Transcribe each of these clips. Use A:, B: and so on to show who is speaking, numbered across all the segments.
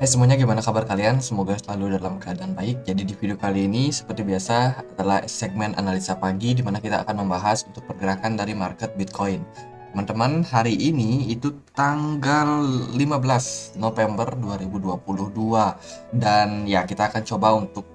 A: Hai semuanya, gimana kabar kalian? Semoga selalu dalam keadaan baik. Jadi di video kali ini seperti biasa adalah segmen analisa pagi di mana kita akan membahas untuk pergerakan dari market Bitcoin. Teman-teman, hari ini itu tanggal 15 November 2022 dan ya kita akan coba untuk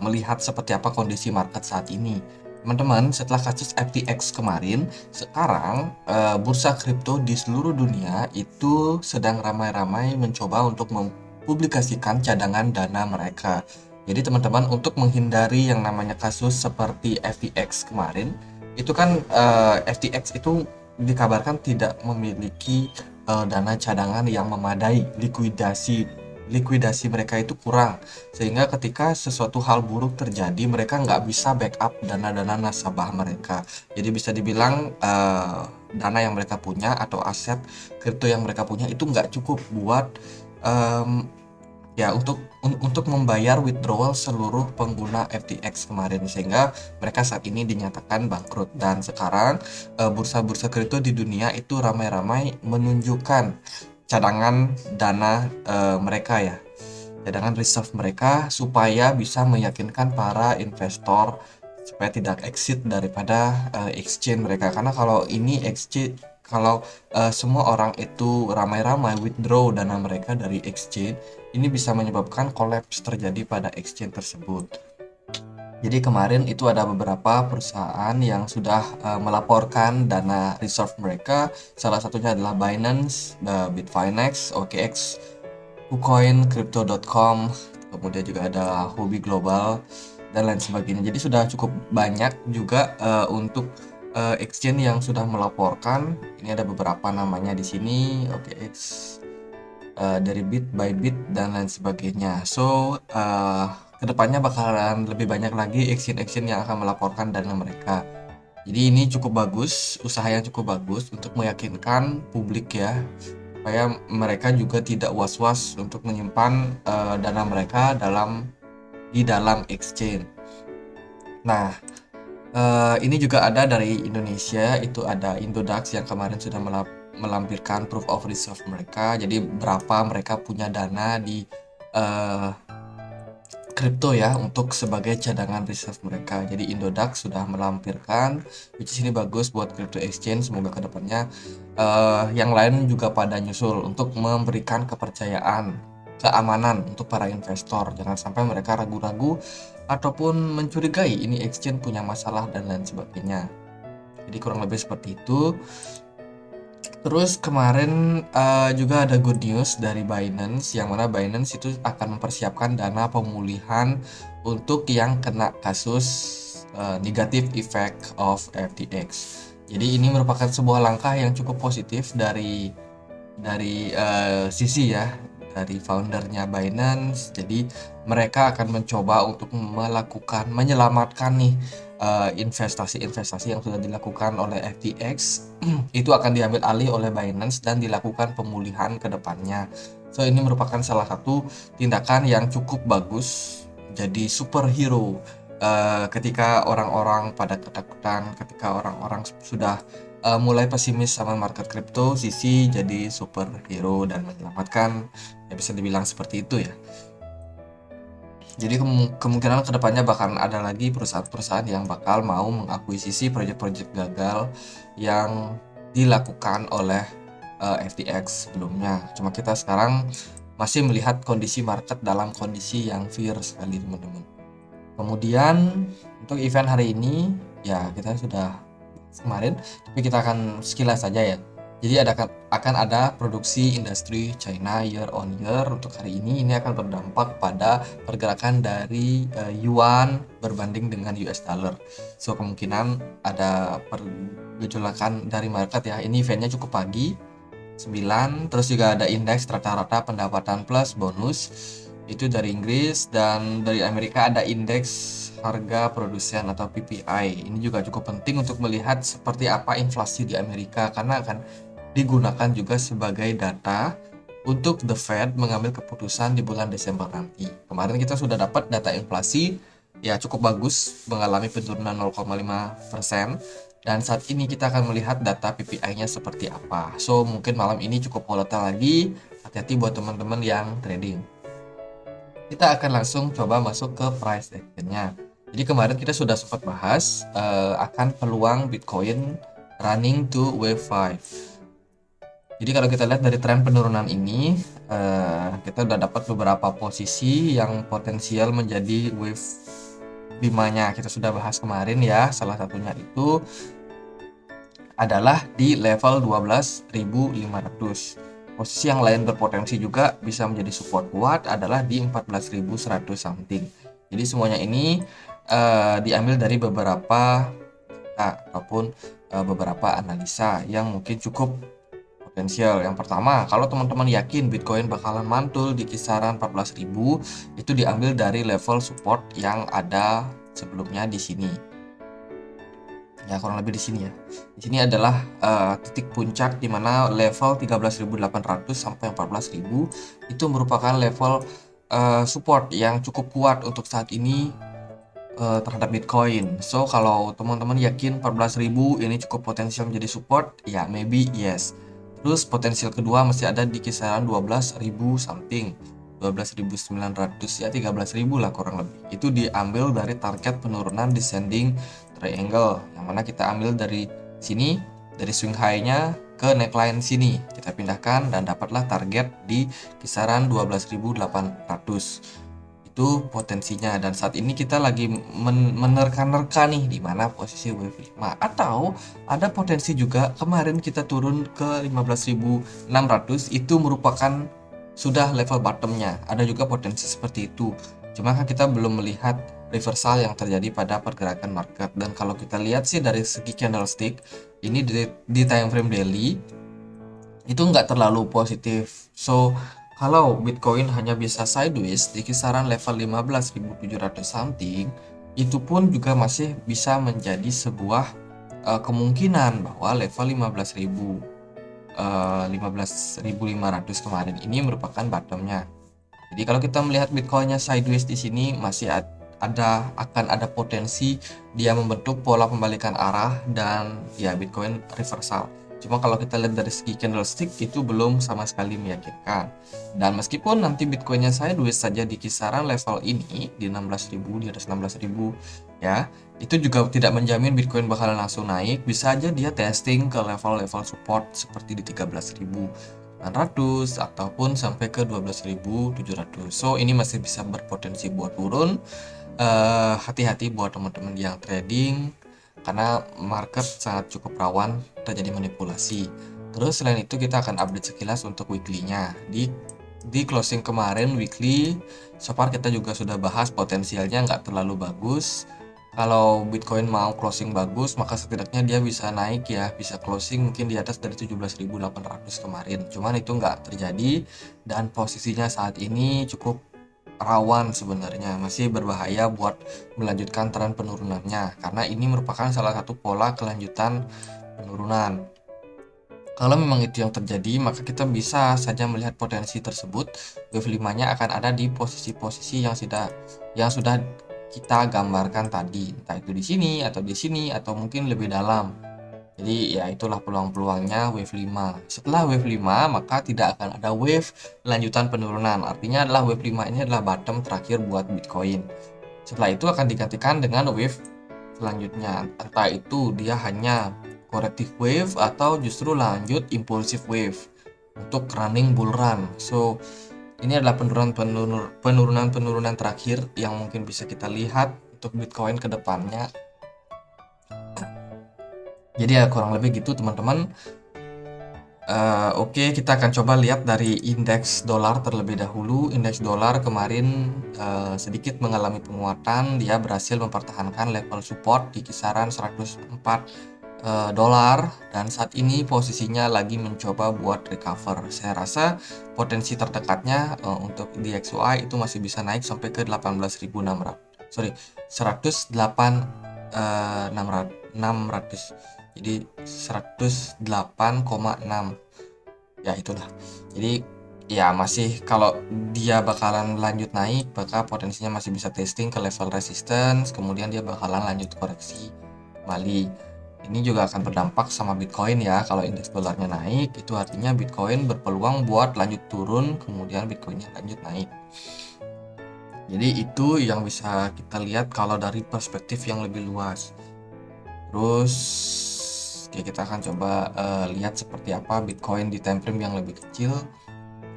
A: melihat seperti apa kondisi market saat ini. Teman-teman, setelah kasus FTX kemarin, sekarang bursa kripto di seluruh dunia itu sedang ramai-ramai mencoba untuk mempublikasikan cadangan dana mereka. Jadi teman-teman, untuk menghindari yang namanya kasus seperti FTX kemarin, itu kan FTX itu dikabarkan tidak memiliki dana cadangan yang memadai, likuidasi mereka itu kurang, sehingga ketika sesuatu hal buruk terjadi mereka nggak bisa backup dana-dana nasabah mereka. Jadi bisa dibilang dana yang mereka punya atau aset kripto yang mereka punya itu nggak cukup buat em, ya untuk membayar withdrawal seluruh pengguna FTX kemarin, sehingga mereka saat ini dinyatakan bangkrut. Dan sekarang bursa-bursa kripto di dunia itu ramai-ramai menunjukkan cadangan dana mereka ya, cadangan reserve mereka, supaya bisa meyakinkan para investor supaya tidak exit daripada exchange mereka. Karena kalau ini exchange, kalau semua orang itu ramai-ramai withdraw dana mereka dari exchange, ini bisa menyebabkan collapse terjadi pada exchange tersebut. Jadi kemarin itu ada beberapa perusahaan yang sudah melaporkan dana reserve mereka. Salah satunya adalah Binance, Bitfinex, OKX, KuCoin, Crypto.com, kemudian juga ada Huobi Global dan lain sebagainya. Jadi sudah cukup banyak juga untuk exchange yang sudah melaporkan. Ini ada beberapa namanya di sini, OKX, dari Bybit dan lain sebagainya. So kedepannya bakalan lebih banyak lagi exchange yang akan melaporkan dana mereka. Jadi ini cukup bagus, usaha yang cukup bagus untuk meyakinkan publik ya, supaya mereka juga tidak was-was untuk menyimpan dana mereka di dalam exchange. Nah, ini juga ada dari Indonesia, itu ada Indodax yang kemarin sudah melampirkan proof of reserve mereka. Jadi berapa mereka punya dana di eh, kripto ya untuk sebagai cadangan reserve mereka. Jadi Indodax sudah melampirkan, which is ini bagus buat crypto exchange. Semoga kedepannya yang lain juga pada nyusul untuk memberikan kepercayaan, keamanan untuk para investor. Jangan sampai mereka ragu-ragu ataupun mencurigai ini exchange punya masalah dan lain sebagainya. Jadi kurang lebih seperti itu. Terus kemarin juga ada good news dari Binance, yang mana Binance itu akan mempersiapkan dana pemulihan untuk yang kena kasus negative effect of FTX. Jadi ini merupakan sebuah langkah yang cukup positif dari sisi ya, dari foundernya Binance. Jadi mereka akan mencoba untuk menyelamatkan nih investasi-investasi yang sudah dilakukan oleh FTX. Itu akan diambil alih oleh Binance dan dilakukan pemulihan ke depannya. So ini merupakan salah satu tindakan yang cukup bagus, jadi superhero ketika orang-orang pada ketakutan, ketika orang-orang sudah mulai pesimis sama market kripto, sisi jadi superhero dan menyelamatkan, ya bisa dibilang seperti itu ya. Jadi kemungkinan kedepannya bahkan ada lagi perusahaan-perusahaan yang bakal mau mengakuisisi proyek-proyek gagal yang dilakukan oleh FTX sebelumnya. Cuma kita sekarang masih melihat kondisi market dalam kondisi yang fear sekali, teman-teman. Kemudian untuk event hari ini ya kita sudah kemarin, tapi kita akan sekilas saja ya. Jadi akan ada produksi industri China year on year untuk hari ini. Ini akan berdampak pada pergerakan dari yuan berbanding dengan US dollar. So kemungkinan ada pergejolakan dari market ya. Ini eventnya cukup pagi 9. Terus juga ada indeks rata-rata pendapatan plus bonus, itu dari Inggris, dan dari Amerika ada indeks harga produsen atau PPI. Ini juga cukup penting untuk melihat seperti apa inflasi di Amerika, karena akan digunakan juga sebagai data untuk The Fed mengambil keputusan di bulan Desember nanti. Kemarin kita sudah dapat data inflasi ya cukup bagus, mengalami penurunan 0,5%. Dan saat ini kita akan melihat data PPI-nya seperti apa. So mungkin malam ini cukup volatile lagi, hati-hati buat teman-teman yang trading. Kita akan langsung coba masuk ke price actionnya. Jadi kemarin kita sudah sempat bahas akan peluang Bitcoin running to wave 5. Jadi kalau kita lihat dari tren penurunan ini, kita udah dapat beberapa posisi yang potensial menjadi wave 5-nya. Kita sudah bahas kemarin ya, salah satunya itu adalah di level 12.500. Posisi yang lain berpotensi juga bisa menjadi support kuat adalah di 14.100 something. Jadi semuanya ini diambil dari beberapa ataupun beberapa analisa yang mungkin cukup potensial. Yang pertama, kalau teman-teman yakin Bitcoin bakalan mantul di kisaran 14.000, itu diambil dari level support yang ada sebelumnya di sini. Ya, kurang lebih di sini ya. Di sini adalah titik puncak di mana level 13.800 sampai 14.000 itu merupakan level support yang cukup kuat untuk saat ini terhadap Bitcoin. So kalau teman-teman yakin 14.000 ini cukup potensial menjadi support, ya maybe yes. Terus potensial kedua masih ada di kisaran 12.000 something, 12.900 ya 13.000 lah kurang lebih. Itu diambil dari target penurunan descending triangle yang mana kita ambil dari sini, dari swing high-nya ke neckline sini. Kita pindahkan dan dapatlah target di kisaran 12.800. Itu potensinya, dan saat ini kita lagi menerka-nerka nih di mana posisi wave 5, atau ada potensi juga kemarin kita turun ke 15.600 itu merupakan sudah level bottomnya. Ada juga potensi seperti itu, cuma kan kita belum melihat reversal yang terjadi pada pergerakan market. Dan kalau kita lihat sih dari segi candlestick ini di time frame daily itu nggak terlalu positif. So kalau Bitcoin hanya bisa sideways di kisaran level 15.700 something, itu pun juga masih bisa menjadi sebuah kemungkinan bahwa level 15.500 kemarin ini merupakan bottomnya. Jadi kalau kita melihat Bitcoinnya sideways di sini masih akan ada potensi dia membentuk pola pembalikan arah dan ya Bitcoin reversal. Cuma kalau kita lihat dari segi candlestick itu belum sama sekali meyakinkan. Dan meskipun nanti Bitcoinnya sideways saja di kisaran level ini di 16.000, di atas 16.000 ya, itu juga tidak menjamin Bitcoin bakalan langsung naik. Bisa aja dia testing ke level-level support seperti di 13.900 ataupun sampai ke 12.700. So ini masih bisa berpotensi buat turun. Hati-hati buat teman-teman yang trading karena market sangat cukup rawan terjadi manipulasi. Terus selain itu kita akan update sekilas untuk weekly-nya. Di closing kemarin weekly, so far kita juga sudah bahas potensialnya nggak terlalu bagus. Kalau Bitcoin mau closing bagus, maka setidaknya dia bisa naik ya, bisa closing mungkin di atas dari 17.800 kemarin. Cuman itu nggak terjadi dan posisinya saat ini cukup rawan sebenarnya, masih berbahaya buat melanjutkan tren penurunannya karena ini merupakan salah satu pola kelanjutan penurunan. Kalau memang itu yang terjadi, maka kita bisa saja melihat potensi tersebut. Wave 5-nya akan ada di posisi-posisi yang sudah kita gambarkan tadi, entah itu di sini atau mungkin lebih dalam. Jadi ya itulah peluang-peluangnya wave 5. Setelah wave 5 maka tidak akan ada wave lanjutan penurunan. Artinya adalah wave 5 ini adalah bottom terakhir buat Bitcoin. Setelah itu akan digantikan dengan wave selanjutnya. Entah itu dia hanya corrective wave atau justru lanjut impulsive wave untuk running bull run. So ini adalah penurunan terakhir yang mungkin bisa kita lihat untuk Bitcoin ke depannya. Jadi ya kurang lebih gitu teman-teman. Oke, kita akan coba lihat dari indeks dolar terlebih dahulu. Indeks dolar kemarin sedikit mengalami penguatan. Dia berhasil mempertahankan level support di kisaran 104 dolar dan saat ini posisinya lagi mencoba buat recover. Saya rasa potensi terdekatnya untuk DXY itu masih bisa naik sampai ke 108.600. Jadi 108,6 ya itulah. Jadi ya masih kalau dia bakalan lanjut naik maka potensinya masih bisa testing ke level resistance, kemudian dia bakalan lanjut koreksi kembali. Ini juga akan berdampak sama Bitcoin ya. Kalau indeks dolarnya naik, itu artinya Bitcoin berpeluang buat lanjut turun, kemudian Bitcoinnya lanjut naik. Jadi itu yang bisa kita lihat kalau dari perspektif yang lebih luas. Terus kita akan coba lihat seperti apa Bitcoin di time frame yang lebih kecil.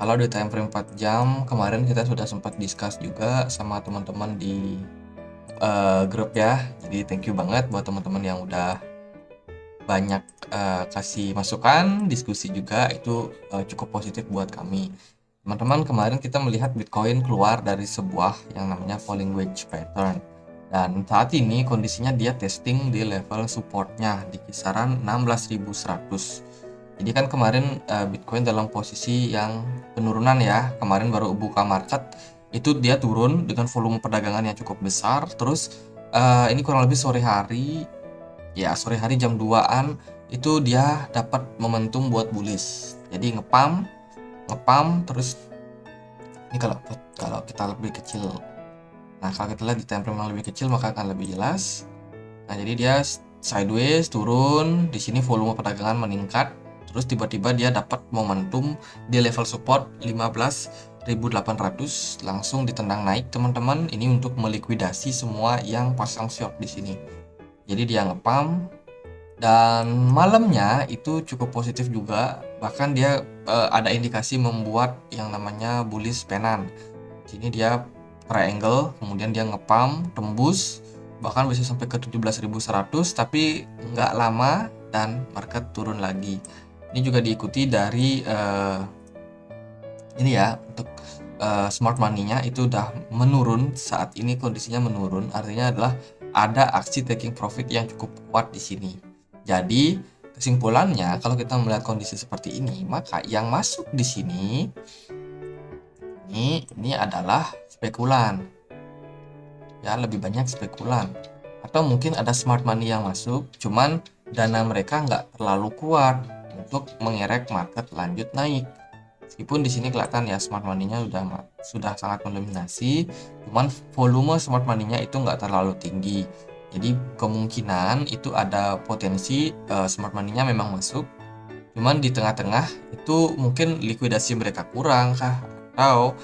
A: Kalau di time frame 4 jam, kemarin kita sudah sempat discuss juga sama teman-teman di grup ya. Jadi thank you banget buat teman-teman yang udah banyak kasih masukan, diskusi juga, itu cukup positif buat kami. Teman-teman, kemarin kita melihat Bitcoin keluar dari sebuah yang namanya falling wedge pattern. Dan saat ini kondisinya dia testing di level supportnya di kisaran 16.100. Jadi kan kemarin Bitcoin dalam posisi yang penurunan ya. Kemarin baru buka market, itu dia turun dengan volume perdagangan yang cukup besar. Terus ini kurang lebih sore hari jam 2-an itu dia dapat momentum buat bullish. Jadi ngepam terus ini kalau kita lebih kecil. Nah, kalau kita lihat di time frame yang lebih kecil maka akan lebih jelas. Nah, jadi dia sideways turun, di sini volume perdagangan meningkat, terus tiba-tiba dia dapat momentum di level support 15.800, langsung ditendang naik teman-teman. Ini untuk melikuidasi semua yang pasang short di sini. Jadi dia ngepam dan malamnya itu cukup positif juga, bahkan dia ada indikasi membuat yang namanya bullish pennant. Sini dia triangle, kemudian dia ngepam, tembus, bahkan bisa sampai ke 17.100, tapi nggak lama dan market turun lagi. Ini juga diikuti dari ini ya, untuk smart money-nya itu udah menurun. Saat ini kondisinya menurun, artinya adalah ada aksi taking profit yang cukup kuat di sini. Jadi kesimpulannya, kalau kita melihat kondisi seperti ini, maka yang masuk di sini ini adalah spekulan. Ya, lebih banyak spekulan. Atau mungkin ada smart money yang masuk, cuman dana mereka nggak terlalu kuat untuk mengerek market lanjut naik. Meskipun di sini kelihatan ya smart money-nya sudah sangat mendominasi, cuman volume smart money-nya itu nggak terlalu tinggi. Jadi kemungkinan itu ada potensi smart money-nya memang masuk, cuman di tengah-tengah itu mungkin likuidasi mereka kurang kah, atau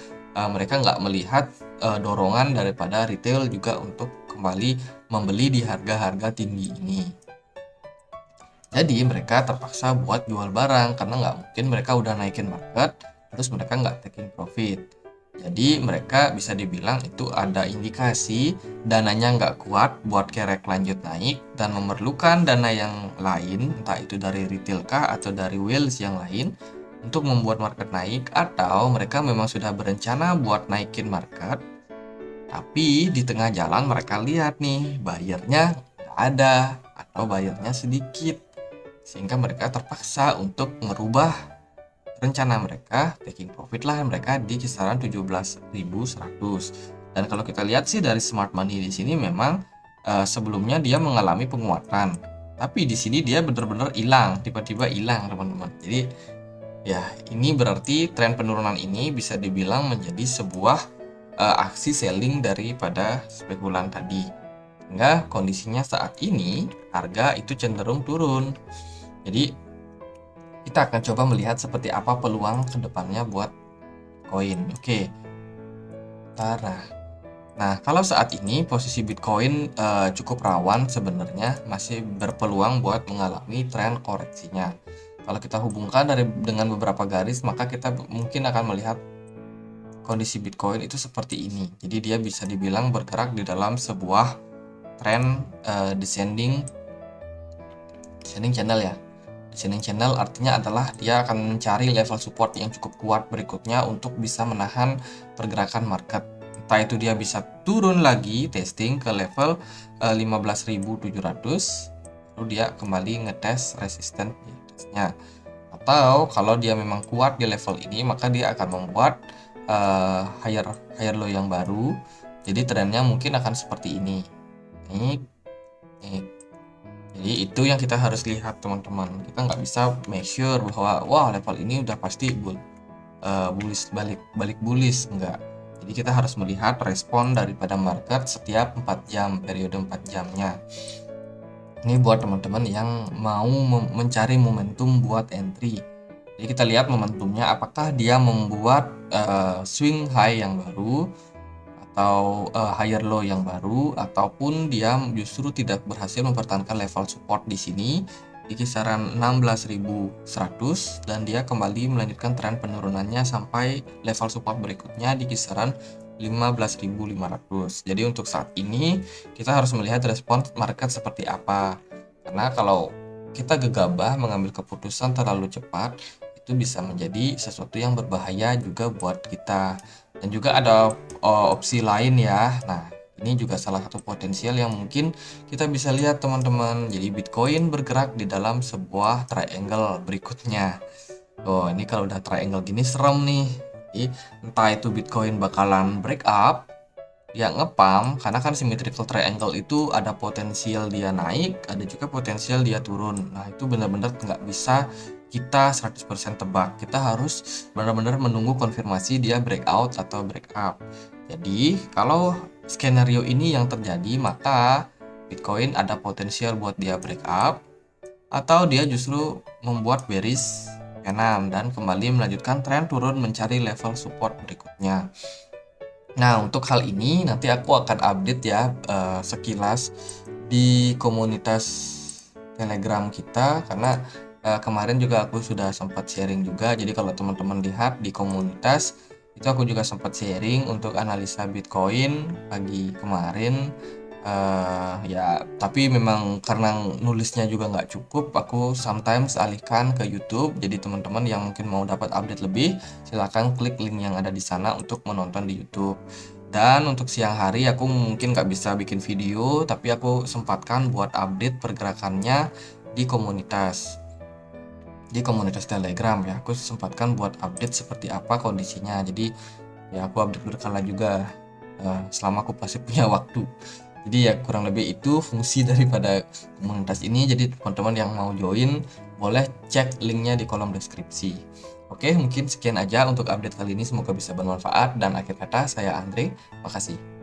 A: mereka nggak melihat dorongan daripada retail juga untuk kembali membeli di harga-harga tinggi ini. Jadi mereka terpaksa buat jual barang karena nggak mungkin mereka udah naikin market terus mereka nggak taking profit. Jadi mereka bisa dibilang itu ada indikasi dananya nggak kuat buat kerek lanjut naik dan memerlukan dana yang lain, entah itu dari retail kah atau dari whales yang lain untuk membuat market naik, atau mereka memang sudah berencana buat naikin market tapi di tengah jalan mereka lihat nih bayarnya nggak ada atau bayarnya sedikit, sehingga mereka terpaksa untuk merubah rencana mereka, taking profit lah mereka di kisaran 17.100. Dan kalau kita lihat sih dari smart money di sini memang sebelumnya dia mengalami penguatan, tapi di sini dia benar-benar hilang, tiba-tiba hilang teman-teman. Jadi ya ini berarti tren penurunan ini bisa dibilang menjadi sebuah aksi selling daripada spekulan tadi, sehingga kondisinya saat ini harga itu cenderung turun. Jadi kita akan coba melihat seperti apa peluang kedepannya buat koin. Oke. Nah, kalau saat ini posisi Bitcoin cukup rawan sebenarnya, masih berpeluang buat mengalami tren koreksinya. Kalau kita hubungkan dengan beberapa garis, maka kita mungkin akan melihat kondisi Bitcoin itu seperti ini. Jadi dia bisa dibilang bergerak di dalam sebuah tren descending channel ya. Descending channel artinya adalah dia akan mencari level support yang cukup kuat berikutnya untuk bisa menahan pergerakan market. Entah itu dia bisa turun lagi testing ke level 15.700, lalu dia kembali ngetes resistance-nya. Atau kalau dia memang kuat di level ini, maka dia akan membuat higher low yang baru. Jadi trennya mungkin akan seperti ini. Jadi itu yang kita harus lihat teman-teman. Kita nggak bisa make sure bahwa wah level ini udah pasti bullish balik bullish, enggak. Jadi kita harus melihat respon daripada market setiap 4 jam, periode 4 jamnya. Ini buat teman-teman yang mau mencari momentum buat entry. Jadi kita lihat momentumnya, apakah dia membuat swing high yang baru atau higher low yang baru, ataupun dia justru tidak berhasil mempertahankan level support di sini di kisaran 16.100 dan dia kembali melanjutkan tren penurunannya sampai level support berikutnya di kisaran 15.500. Jadi untuk saat ini kita harus melihat respon market seperti apa. Karena kalau kita gegabah mengambil keputusan terlalu cepat, itu bisa menjadi sesuatu yang berbahaya juga buat kita. Dan juga ada opsi lain ya. Nah, ini juga salah satu potensial yang mungkin kita bisa lihat teman-teman. Jadi Bitcoin bergerak di dalam sebuah triangle berikutnya. Oh, ini kalau udah triangle gini serem nih. Jadi, entah itu Bitcoin bakalan break up, ya ngepam, karena kan symmetrical triangle itu ada potensial dia naik, ada juga potensial dia turun. Nah, itu benar-benar nggak bisa kita 100% tebak. Kita harus benar-benar menunggu konfirmasi dia breakout atau break up. Jadi, kalau skenario ini yang terjadi, maka Bitcoin ada potensial buat dia break up atau dia justru membuat bearish kanan dan kembali melanjutkan tren turun mencari level support berikutnya. Nah, untuk hal ini nanti aku akan update ya sekilas di komunitas Telegram kita, karena kemarin juga aku sudah sempat sharing juga. Jadi kalau teman-teman lihat di komunitas itu aku juga sempat sharing untuk analisa Bitcoin pagi kemarin. Ya, tapi memang karena nulisnya juga nggak cukup, aku sometimes alihkan ke YouTube. Jadi teman-teman yang mungkin mau dapat update lebih, silahkan klik link yang ada di sana untuk menonton di YouTube. Dan untuk siang hari aku mungkin nggak bisa bikin video, tapi aku sempatkan buat update pergerakannya di komunitas Telegram ya. Aku sempatkan buat update seperti apa kondisinya. Jadi ya aku update berkala juga selama aku masih punya waktu. Jadi ya kurang lebih itu fungsi daripada komunitas ini. Jadi teman-teman yang mau join boleh cek linknya di kolom deskripsi. Oke, mungkin sekian aja untuk update kali ini. Semoga bisa bermanfaat. Dan akhir kata, saya Andre. Makasih.